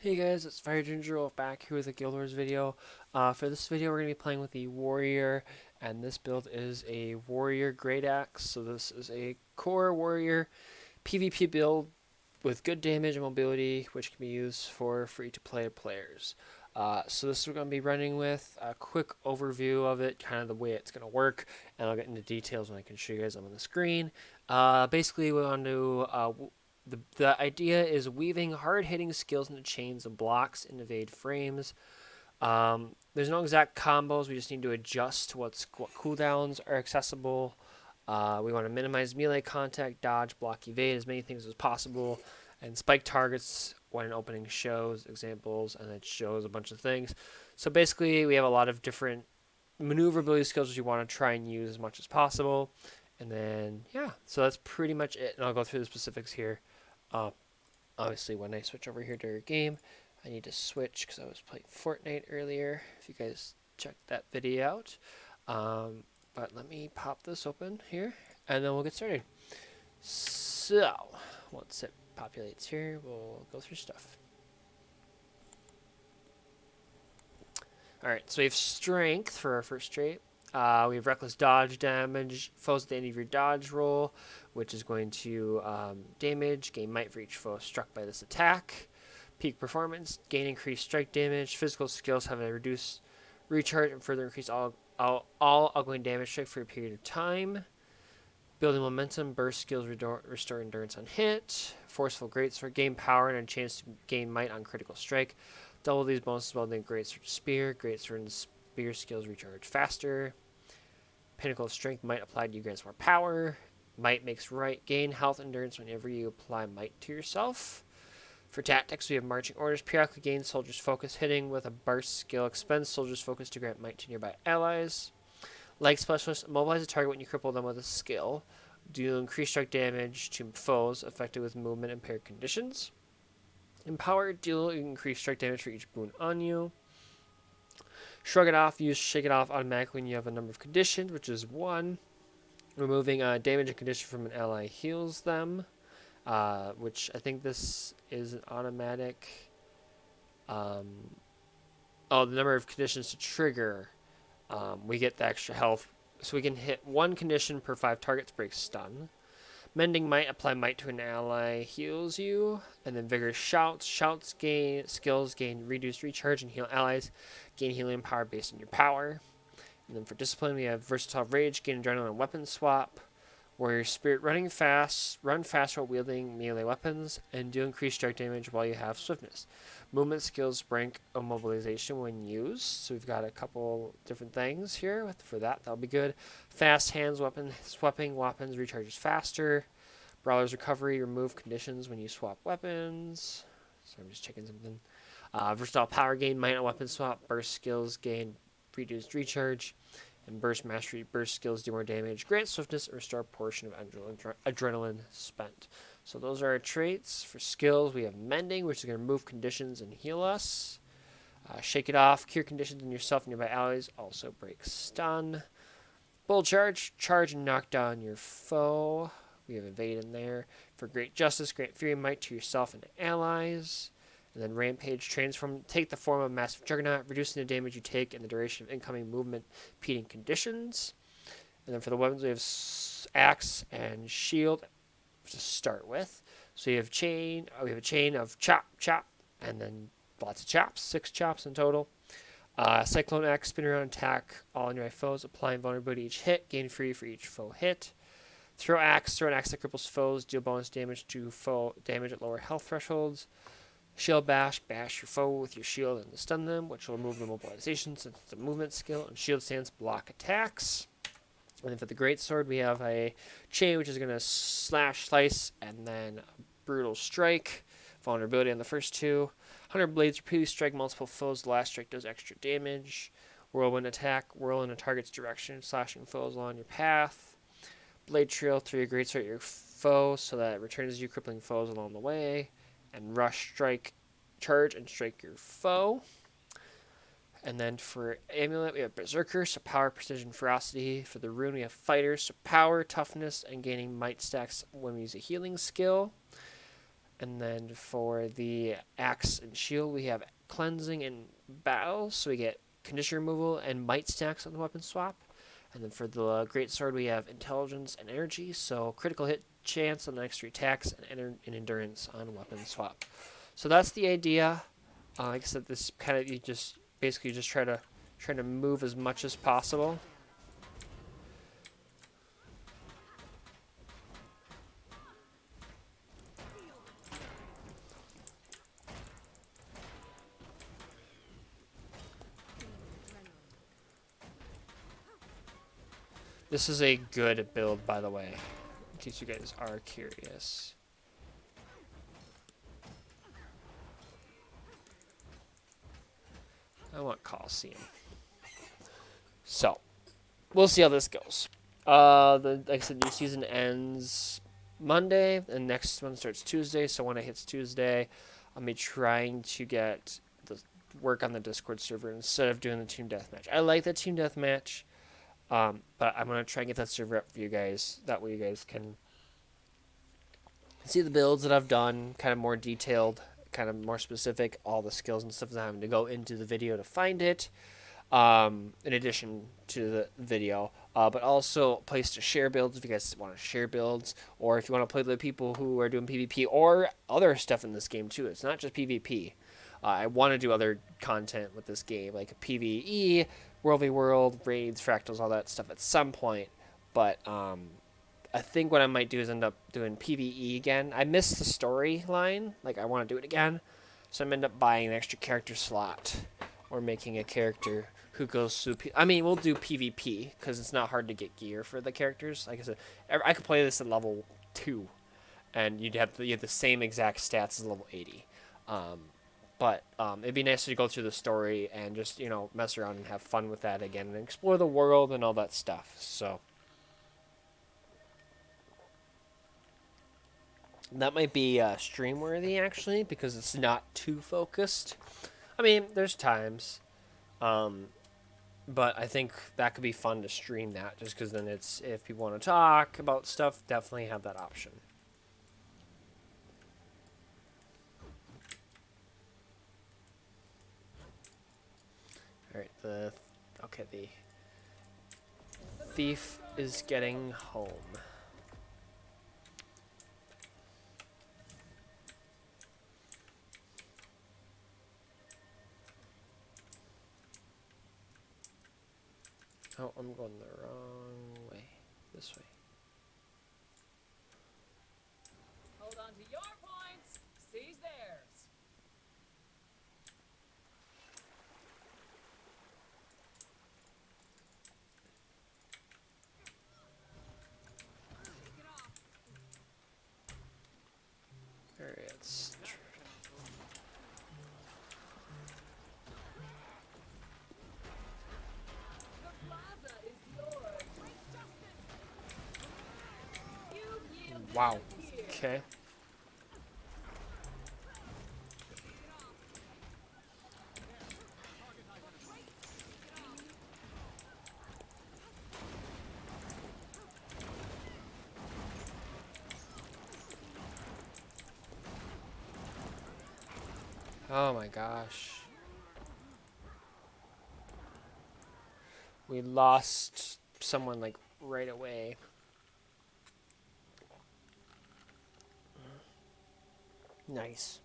Hey guys, it's FireGingerWolf back here with a Guild Wars video. For this video, we're going to be playing with the Warrior, and this build is a Warrior Greataxe. So this is a core Warrior PvP build with good damage and mobility, which can be used for free-to-play players. So this is what we're going to be running with. A quick overview of it, kind of the way it's going to work, and I'll get into details when I can show you guys them on the screen. Basically, we want to the idea is weaving hard-hitting skills into chains of blocks and evade frames. There's no exact combos. We just need to adjust to what cooldowns are accessible. We want to minimize melee contact, dodge, block, evade, as many things as possible, and spike targets when an opening shows examples, and it shows a bunch of things. So basically, we have a lot of different maneuverability skills which you want to try and use as much as possible. And then, yeah, so that's pretty much it. And I'll go through the specifics here. Uh, Obviously, when I switch over here to our game, I need to switch because I was playing Fortnite earlier. If you guys checked that video out. But let me pop this open here, and then we'll get started. So, once it populates here, we'll go through stuff. Alright, so we have Strength for our first trait. We have Reckless Dodge damage. Foes at the end of your dodge roll, which is going to damage. Gain might for each foe struck by this attack. Peak Performance. Gain increased strike damage. Physical skills have a reduced recharge and further increase all outgoing damage strike for a period of time. Building Momentum. Burst skills restore endurance on hit. Forceful Greatsword. Gain power and a chance to gain might on critical strike. Double these bonuses while doing Greatsword Spear. Greatsword and Spear skills recharge faster. Pinnacle of Strength might applied to you grants more power. Might makes right. Gain health endurance whenever you apply might to yourself. For tactics, we have Marching Orders. Periodically gain soldiers' focus hitting with a burst skill. Expend soldiers' focus to grant might to nearby allies. Like Specialist, immobilize a target when you cripple them with a skill. Do increased strike damage to foes affected with movement impaired conditions. Empowered, deal increased strike damage for each boon on you. Shrug it off, use Shake It Off automatically when you have a number of conditions, which is 1. Removing damage and condition from an ally heals them, which I think this is an automatic. The number of conditions to trigger, we get the extra health. So we can hit 1 condition per 5 targets, break stun. Mending Might, apply might to an ally, heals you. And then Vigorous Shouts. Shouts gain skills, gain reduced recharge, and heal allies. Gain healing power based on your power. And then for Discipline, we have Versatile Rage, gain adrenaline and weapon swap. Warrior Spirit, run fast while wielding melee weapons, and do increased strike damage while you have Swiftness. Movement skills rank immobilization when used. So we've got a couple different things here for that. That'll be good. Fast hands, swapping weapons recharges faster. Brawler's Recovery, remove conditions when you swap weapons. So I'm just checking something. Versatile Power gain, might on weapon swap. Burst skills gain reduced recharge. And Burst Mastery, burst skills do more damage. Grant Swiftness and restore a portion of adrenaline spent. So those are our traits. For skills, we have Mending, which is going to remove conditions and heal us. Shake It Off, cure conditions in yourself and nearby allies. Also breaks stun. Bold Charge, charge and knock down your foe. We have Evade in there. For Great Justice, grant Fury Might to yourself and allies. And then Rampage, take the form of Massive Juggernaut, reducing the damage you take and the duration of incoming movement, impeding conditions. And then for the weapons, we have Axe and Shield to start with. So we have a chain of chop, and then lots of chops, 6 chops in total. Cyclone Axe, spin around, attack all nearby foes, applying vulnerability each hit, gain free for each foe hit. Throw an axe that cripples foes, deal bonus damage to foe damage at lower health thresholds. Shield Bash, bash your foe with your shield and stun them, which will remove the mobilization since it's a movement skill. And Shield Stance, block attacks. And then for the Greatsword, we have a chain, which is going to slash, slice, and then Brutal Strike. Vulnerability on the first 2. 100 Blades, repeatedly strike multiple foes. The last strike does extra damage. Whirlwind Attack, whirl in a target's direction, slashing foes along your path. Blade Trail, through your Greatsword at your foe, so that it returns you crippling foes along the way. And Rush Strike, charge and strike your foe. And then for Amulet, we have Berserker, so power, precision, ferocity. For the Rune, we have Fighter, so power, toughness, and gaining might stacks when we use a healing skill. And then for the axe and shield, we have cleansing and battle, so we get condition removal and might stacks on the weapon swap. And then for the greatsword, we have intelligence and energy, so critical hit chance on the next 3 attacks and endurance on weapon swap. So that's the idea. Like I said, this kind of you just basically just try to move as much as possible. This is a good build, by the way, in case you guys are curious. I want Coliseum. So, we'll see how this goes. Like I said, new season ends Monday, and next one starts Tuesday. So when it hits Tuesday, I'll be trying to get the work on the Discord server instead of doing the team deathmatch. I like the team deathmatch, but I'm gonna try and get that server up for you guys. That way, you guys can see the builds that I've done, kind of more detailed, kind of more specific, all the skills and stuff that I'm having to go into the video to find it. In addition to the video, but also a place to share builds if you guys want to share builds, or if you want to play with the people who are doing PvP or other stuff in this game too. It's not just PvP. I want to do other content with this game, like a PvE, World v World, raids, fractals, all that stuff at some point. But I think what I might do is end up doing PvE again. I missed the storyline, like I want to do it again, so I'm end up buying an extra character slot or making a character who goes through. I mean, we'll do PvP because it's not hard to get gear for the characters. Like I said, I could play this at level 2, and you have the same exact stats as level 80. But it'd be nice to go through the story and just mess around and have fun with that again and explore the world and all that stuff. So that might be stream worthy actually because it's not too focused. I mean, there's times. But I think that could be fun to stream that, just because then it's, if people want to talk about stuff, definitely have that option. Alright, the thief is getting home. Oh, I'm going the wrong way. This way. Hold on to your points. Seize theirs. Alright, let's wow. Okay. Oh my gosh. We lost someone like right away. Nice.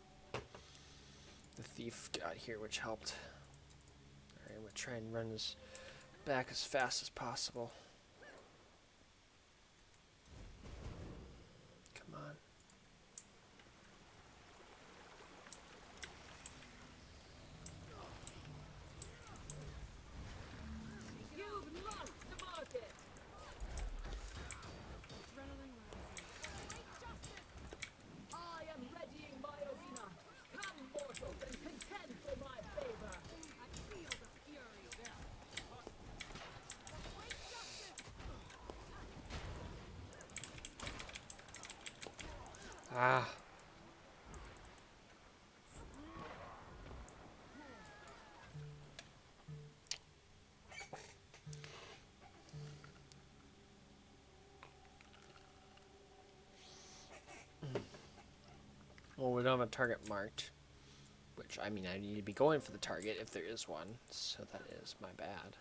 The thief got here, which helped. Alright, I'm gonna try and run this back as fast as possible. Come on. You've lost the market. I am readying my arena. Come, mortals, and contend for my favor. I feel the fury there. Ah. Well, we don't have a target marked. Which, I mean, I need to be going for the target if there is one. So that is my bad.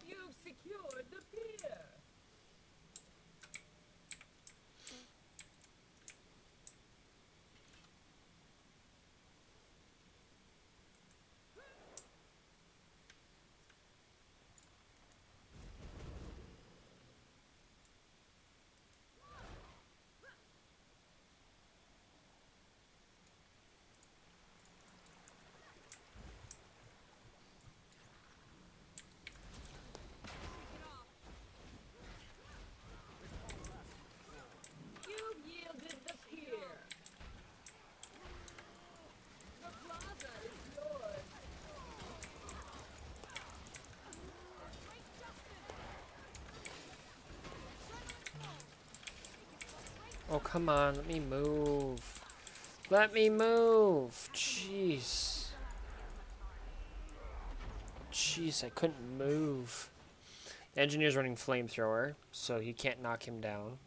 You've secured the pier. You've yielded the pier. The plaza is yours. Oh, come on. Let me move. Let me move. Jeez. Jeez, I couldn't move. The engineer's running flamethrower, so he can't knock him down.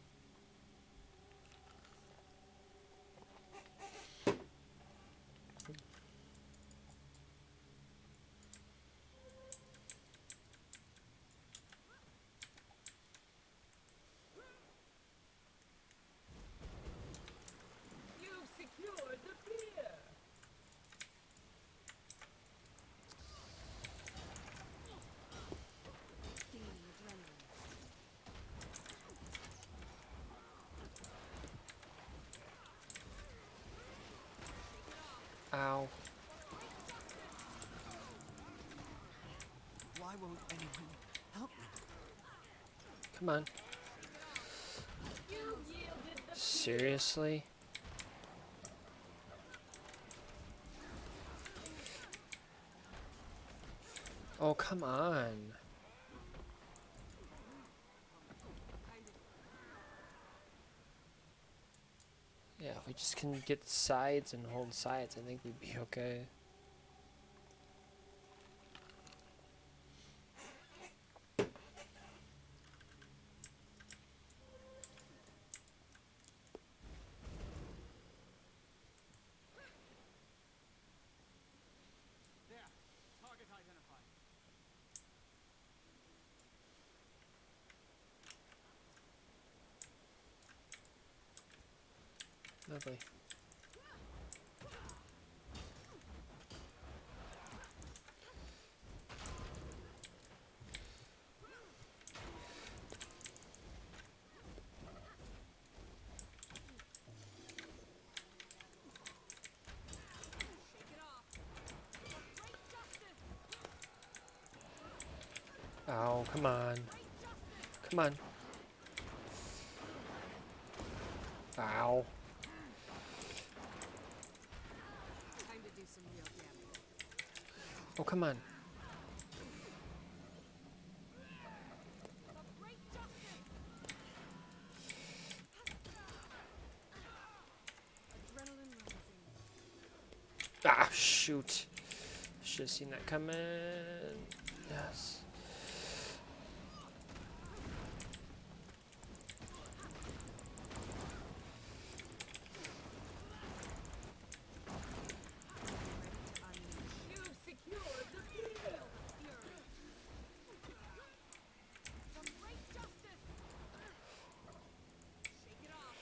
You've secured the pier. Ow. Why won't anyone help me? Come on. You've yielded the pier. Seriously? Oh, come on. Yeah, if we just can get sides and hold sides, I think we'd be okay. There. Target identified. Lovely. Ow, come on. Come on. Ow. Time to do some real damage. Oh, come on. Adrenaline rising. Ah, shoot. Should have seen that coming. Yes. You've secured the pier. Shake it off.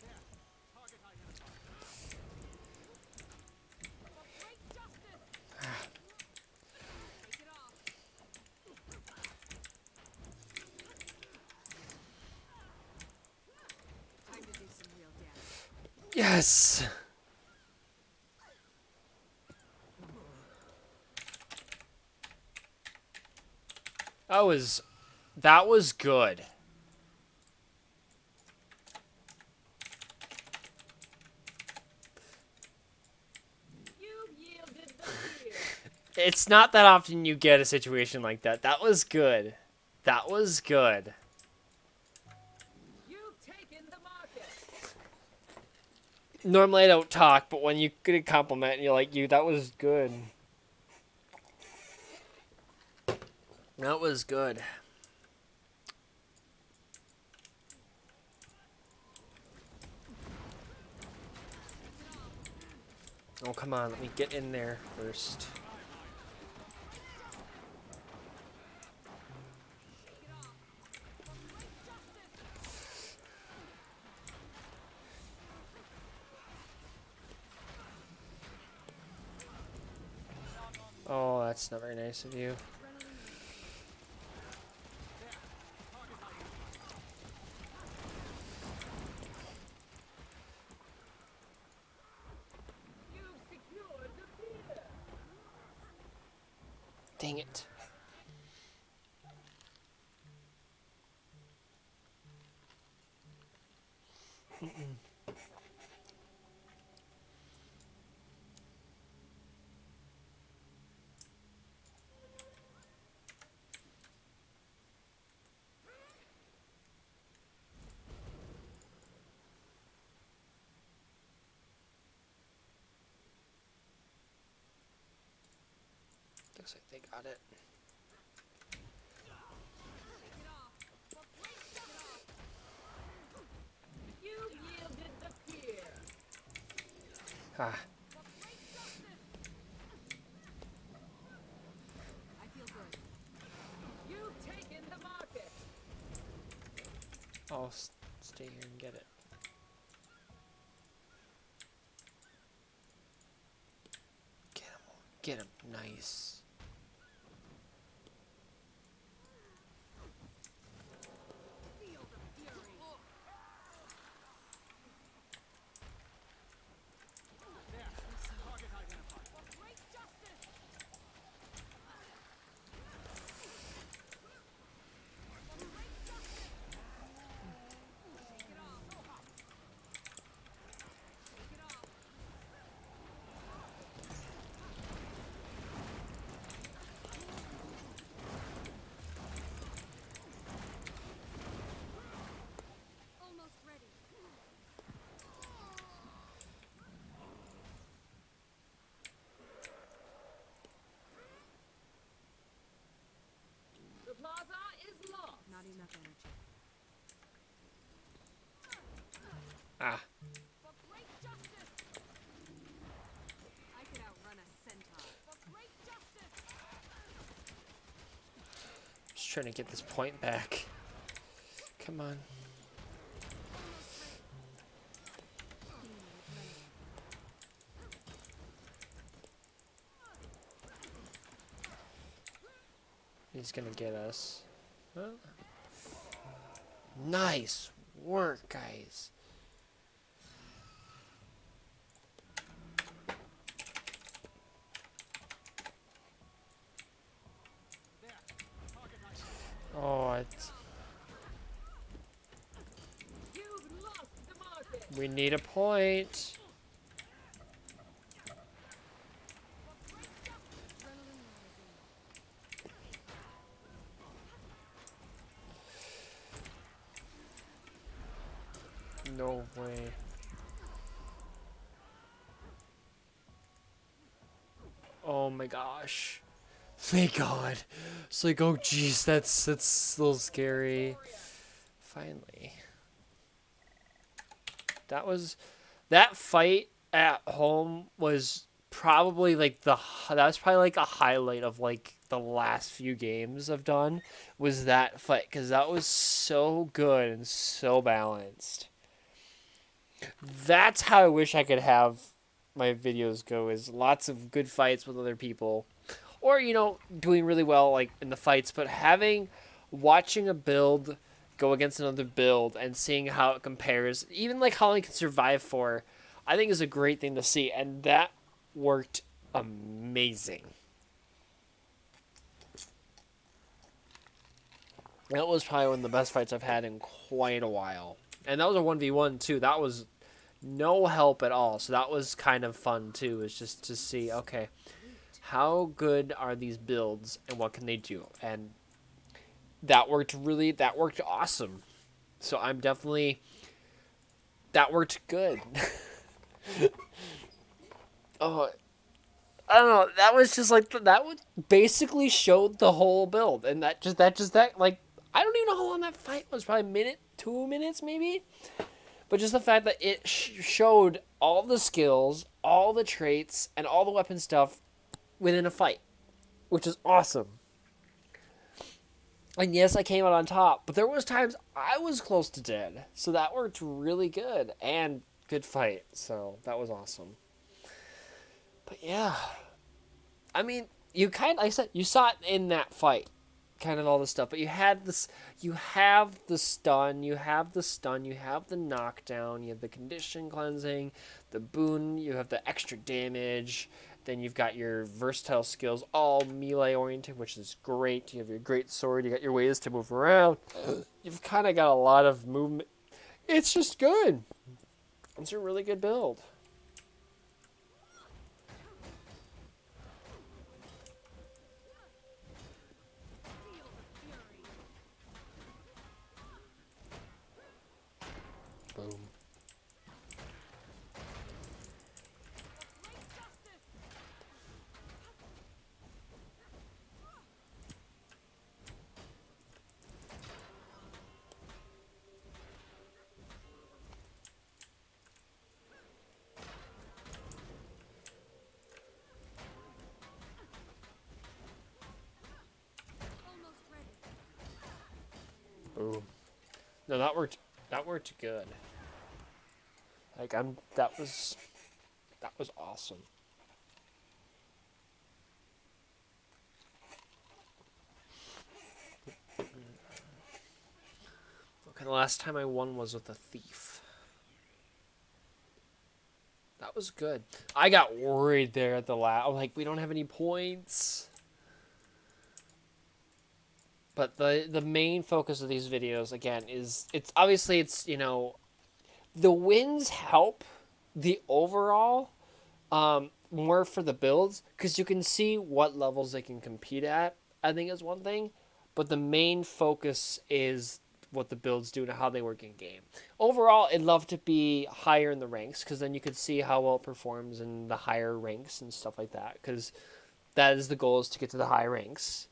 There. Target identified. For great justice. Shake it off. Time to do some real damage. Yes! That was good. You've yielded the fear. It's not that often you get a situation like that. That was good. That was good. You've taken the market. Normally I don't talk, but when you get a compliment and you're like, that was good. That was good. Oh, come on. Let me get in there first. Oh, that's not very nice of you. You've secured the fear. Dang it. Looks like they got it. You've yielded the fear. Ah. I feel good. You've taken the market. I'll stay here and get it. Get him. Get him. Nice. Feel the fury. There. Target identified. For great justice. For great justice. Take it off. Take it off. Almost ready. The plaza is lost. Not enough energy. Ah. For great justice. I could outrun a centaur. For great justice. Just trying to get this point back. Come on. He's gonna get us. Huh? Nice work, guys. There. Target identified. Oh, it's, You've lost the market. we need a point. No way. Oh my gosh. Thank God. It's like, oh jeez, that's a little scary. Finally. That fight at home was probably like that was probably like a highlight of like the last few games I've done was that fight because that was so good and so balanced. That's how I wish I could have my videos go, is lots of good fights with other people, or doing really well like in the fights, but watching a build go against another build and seeing how it compares, even like how long it can survive for, I think is a great thing to see, and that worked amazing. That was probably one of the best fights I've had in quite a while. And that was a 1v1 too. That was no help at all. So that was kind of fun too, is just to see, okay, how good are these builds and what can they do? And that worked awesome. So I'm definitely, that worked good. Oh, I don't know. That was just like, that would basically showed the whole build. And that like, I don't even know how long that fight was. Probably a minute, 2 minutes maybe. But just the fact that it showed all the skills, all the traits, and all the weapon stuff within a fight, which is awesome. And yes, I came out on top, but there was times I was close to dead, so that worked really good, and good fight, so that was awesome. But yeah, I mean, you kind of, like I said, you saw it in that fight, kind of all this stuff, but you have the stun, you have the knockdown, you have the condition cleansing, the boon, you have the extra damage, then you've got your versatile skills, all melee oriented, which is great. You have your greatsword, you got your ways to move around. You've kind of got a lot of movement. It's just good. It's a really good build. Boom. Boom. No, that worked. That worked good. Like that was awesome. Okay, the last time I won was with a thief. That was good. I got worried there at the last. I'm like, we don't have any points. But the main focus of these videos, again, is it's obviously, you know, the wins help the overall more for the builds, because you can see what levels they can compete at, I think is one thing. But the main focus is what the builds do and how they work in game. Overall, I'd love to be higher in the ranks, because then you could see how well it performs in the higher ranks and stuff like that, because that is the goal, is to get to the high ranks.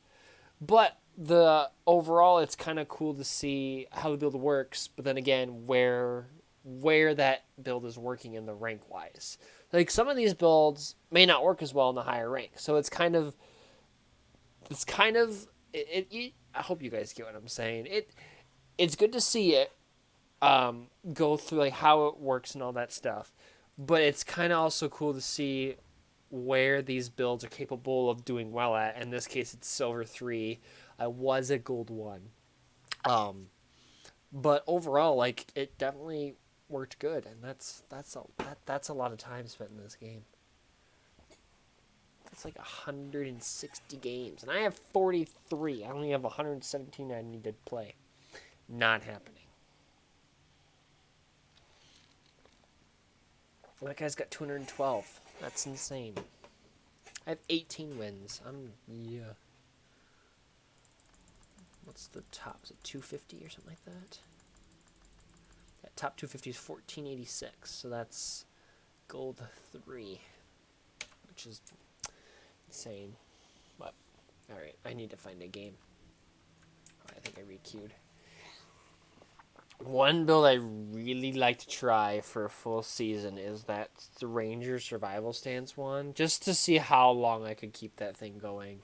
But the overall, it's kind of cool to see how the build works, but then again, where that build is working in the rank wise. Like, some of these builds may not work as well in the higher rank, so it's kind of I hope you guys get what I'm saying. It's good to see it go through, like, how it works and all that stuff, but it's kind of also cool to see where these builds are capable of doing well at. In this case, it's silver 3. I was at gold 1. But overall, like, it definitely worked good, and that's a lot of time spent in this game. That's like 160 games, and I have 43. I only have 117 I need to play. Not happening. That guy's got 212. That's insane. I have 18 wins. Yeah. What's the top? Is it 250 or something like that? Yeah, top 250 is 1486. So that's gold 3, which is insane. But, alright, I need to find a game. I think I re-queued. One build I really like to try for a full season is that the Ranger Survival Stance one, just to see how long I could keep that thing going.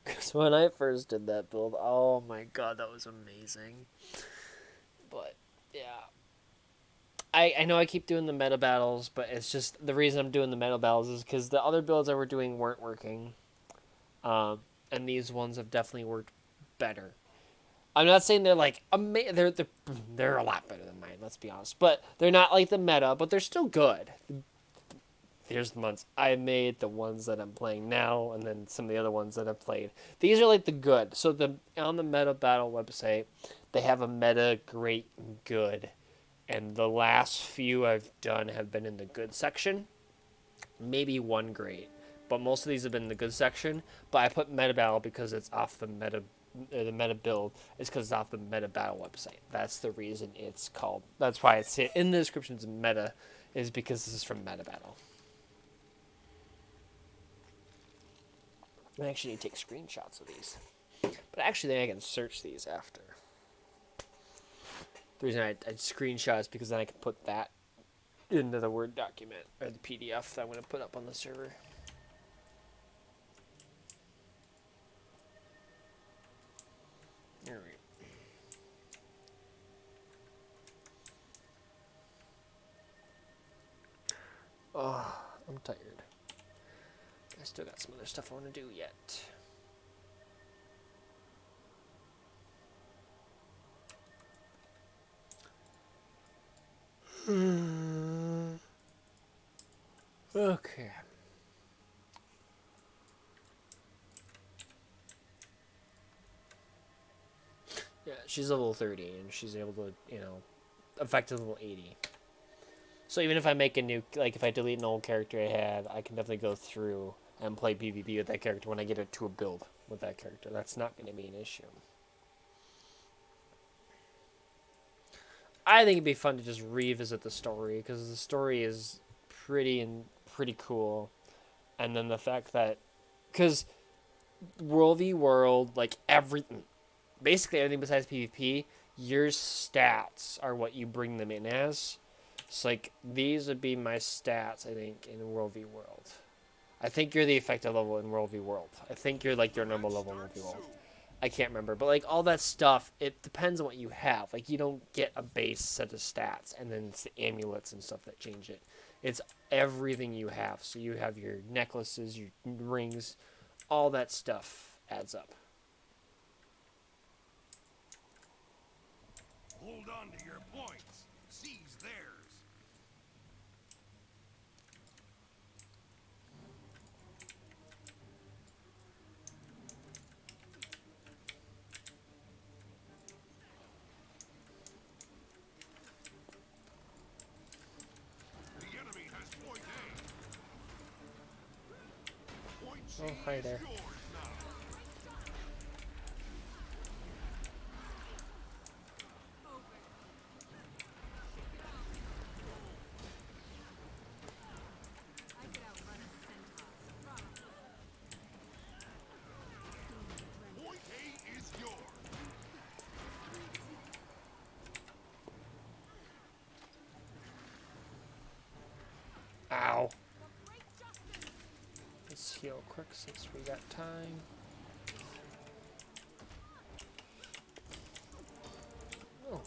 Because when I first did that build, oh my god, that was amazing. But, yeah. I know I keep doing the meta battles, but it's just, the reason I'm doing the meta battles is because the other builds I were doing weren't working. And these ones have definitely worked better. I'm not saying they're like they're a lot better than mine, let's be honest. But they're not like the meta, but they're still good. here's the ones I made, the ones that I'm playing now, and then some of the other ones that I've played. These are like the good. So the on the Meta Battle website, they have a meta, great, and good. And the last few I've done have been in the good section. Maybe one great. But most of these have been in the good section. But I put Meta Battle because it's off the meta build is because it's off the Meta Battle website. That's the reason it's called. That's why it's in the descriptions of Meta, is because this is from Meta Battle. I actually need to take screenshots of these. But actually, then I can search these after. The reason I screenshot is because then I can put that into the Word document, or the PDF that I'm going to put up on the server. All right. Oh, I'm tired. I still got some other stuff I want to do yet. Okay. Yeah, she's level 30, and she's able to, affect a level 80. So even if I make a new, like, if I delete an old character I had, I can definitely go through and play PvP with that character when I get it to a build with that character. That's not going to be an issue. I think it'd be fun to just revisit the story, because the story is pretty cool. And then the fact that, because World v World, like, basically everything besides PvP, your stats are what you bring them in as. So, like, these would be my stats, I think, in World v World. I think you're the effective level in World v World. I think you're, like, your normal level in World v World. I can't remember. But, like, all that stuff, it depends on what you have. Like, you don't get a base set of stats, and then it's the amulets and stuff that change it. It's everything you have. So you have your necklaces, your rings, all that stuff adds up. Hold on to your points. Seize theirs. The enemy has point A. Point C Oh, hi there. is yours now. Point A is yours. Ow. Let's heal quick since we got time.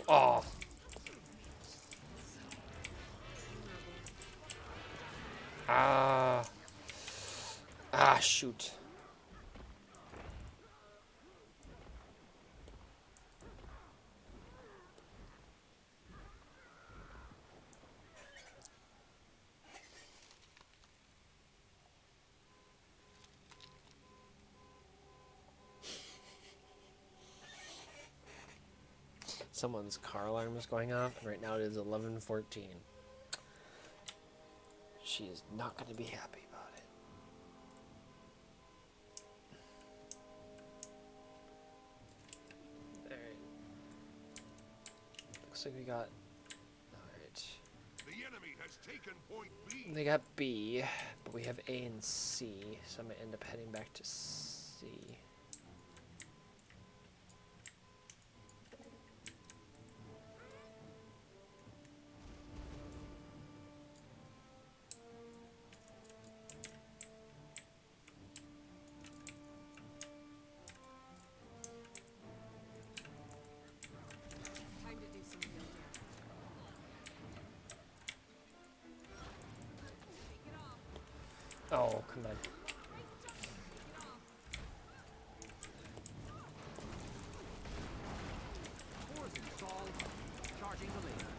Oh. Shoot. Someone's car alarm is going off, and right now it is 11:14. She is not going to be happy about it. Alright. Looks like we got... Alright. The enemy has taken point B. They got B, but we have A and C, so I'm going to end up heading back to C. Time to do some real damage. Take it off. Oh, come on. Force installed. Charging the laser.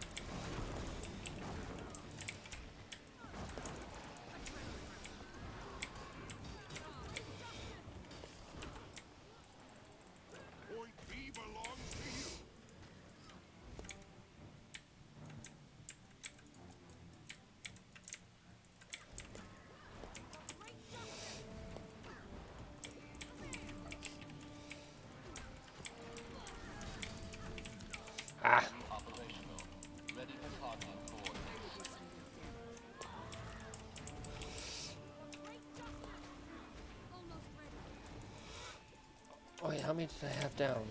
how many did I have down?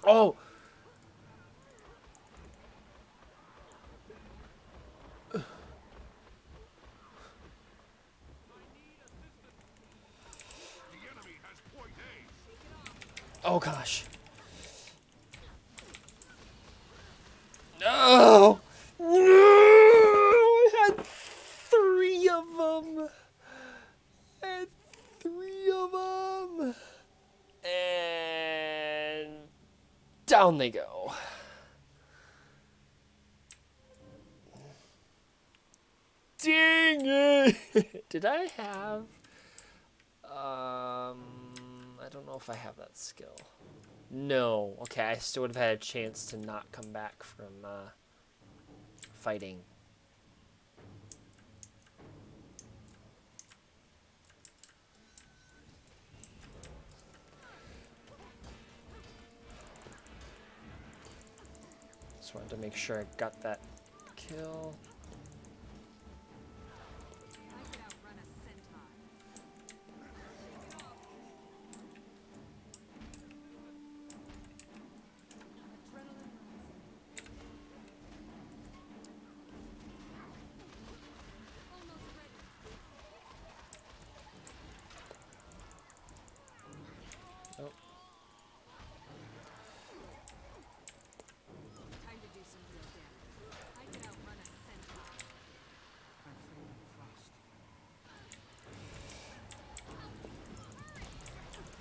Oh! The enemy has point A. Oh gosh. No! No! I had 3 of them. I had 3 of them. And down they go. Dang it! Did I have? I don't know if I have that skill. No. Okay, I still would have had a chance to not come back from fighting. Just wanted to make sure I got that kill. Oh. Time to do some real damage. I can outrun a centaur. I'm fading fast.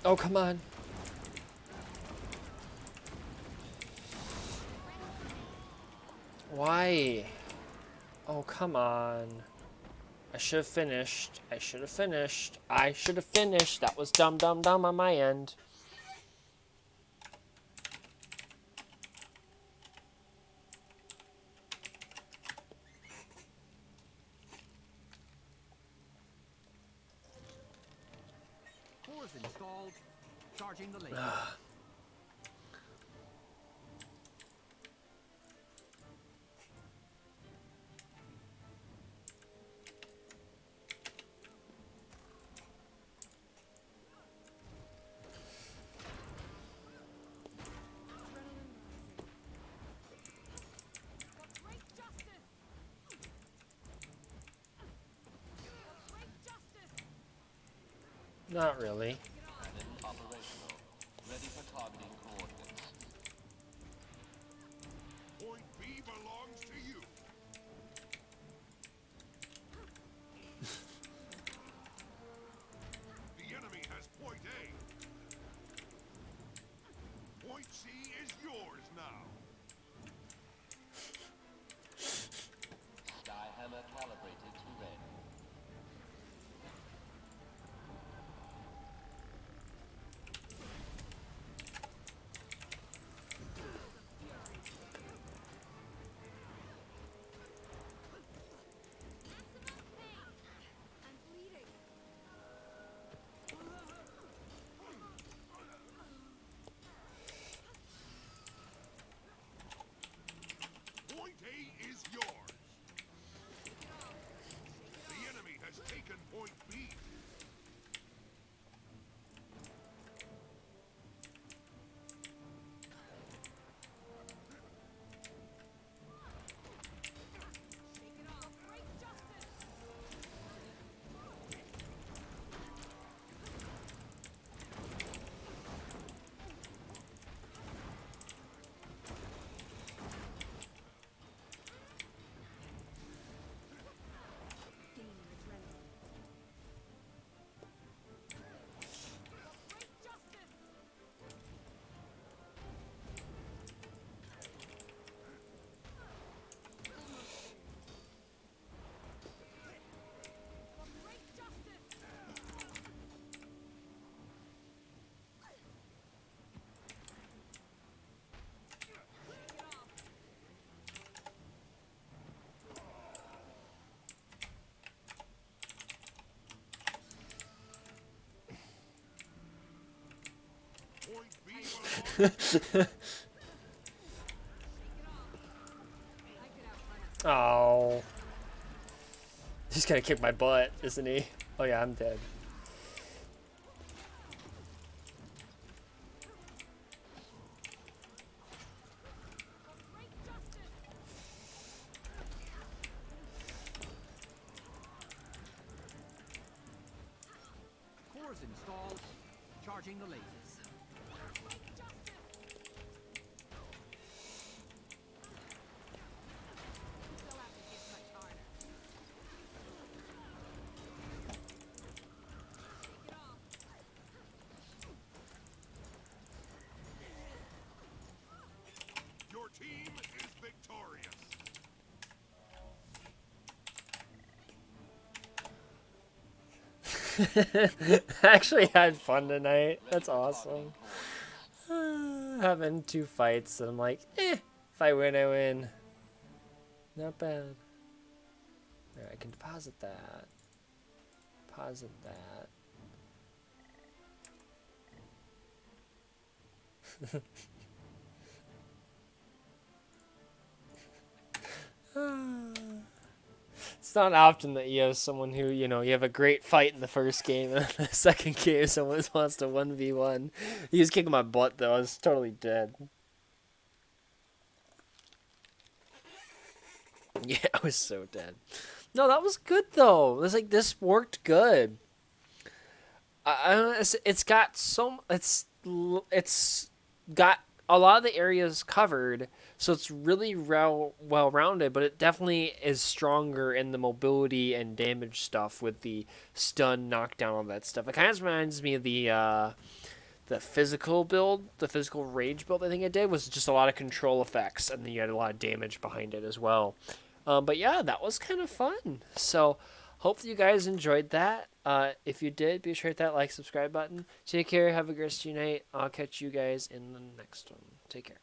Oh, come on. Why? Oh, come on. I should have finished. I should have finished. I should have finished. That was dumb on my end. Cores installed. Charging the laser. Great justice! Great justice! Not really. Cannon operational. Ready for targeting coordinates. Point B belongs to you. The enemy has point A. Point C is yours now. Skyhammer calibrated to red. I'm bleeding. Point A is yours. The enemy has taken point B. Shake it off. Great justice! Gain adrenaline. Great justice! Great justice! Shake it off. Point B belongs to you. Oh. He's gonna kick my butt, isn't he? Oh yeah, I'm dead. Cores installed. Charging the lasers. Don't have to hit much harder. Shake it off. Your team is victorious. I actually had fun tonight. That's Ready for awesome. targeting cores. Having 2 fights, and I'm like, if I win, I win. Not bad. Alright, I can deposit that. Deposit that. It's not often that you have someone who, you know, you have a great fight in the first game, and then the second game someone wants to 1v1. He was kicking my butt, though. I was totally dead. Yeah, I was so dead. No, that was good, though. It was like, this worked good. I don't know, it's got it's got a lot of the areas covered, so it's really well rounded, but it definitely is stronger in the mobility and damage stuff with the stun, knockdown, all that stuff. It kind of reminds me of the physical build, the physical rage build I think I did, was just a lot of control effects, and then you had a lot of damage behind it as well. But yeah, that was kind of fun. So hopefully you guys enjoyed that. If you did, be sure to hit that like, subscribe button. Take care. Have a great night. I'll catch you guys in the next one. Take care.